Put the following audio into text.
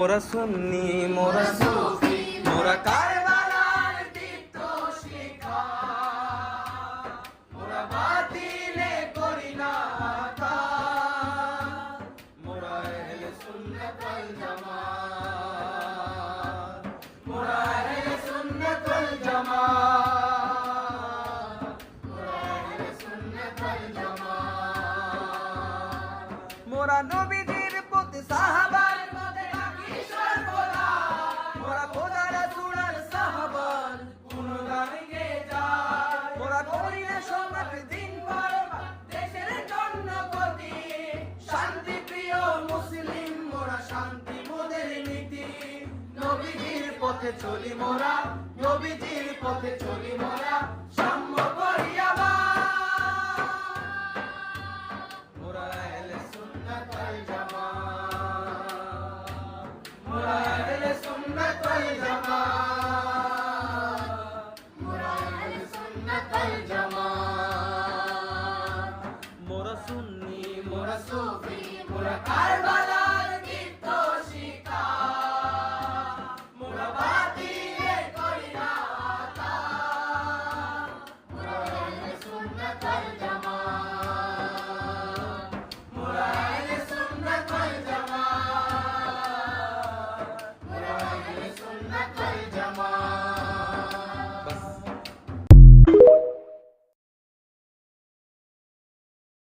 মোরা সুন্নি মোরা সুফি মোরা কারবালার দীপ্ত শিখা, মোরা বাতিলে করি না আঘাত, মোরা আহলে সুন্নাত ওয়াল জামাত, মোরা আহলে সুন্নাত ওয়াল জামাত, মোরা আহলে সুন্নাত ওয়াল জামাত। মোরা নবীজির প্রতি সাহাবা পথে চলি মোরা, নবীজির পথে চলি মোরা, সাম্য করিয়াবা মোরা আহলে সুন্নাত ওয়াল জামাত, মোরা আহলে সুন্নাত ওয়াল জামাত, মোরা আহলে সুন্নাত ওয়াল জামাত। মোরা সুন্নি মোরা সুফি মোরা কারবালা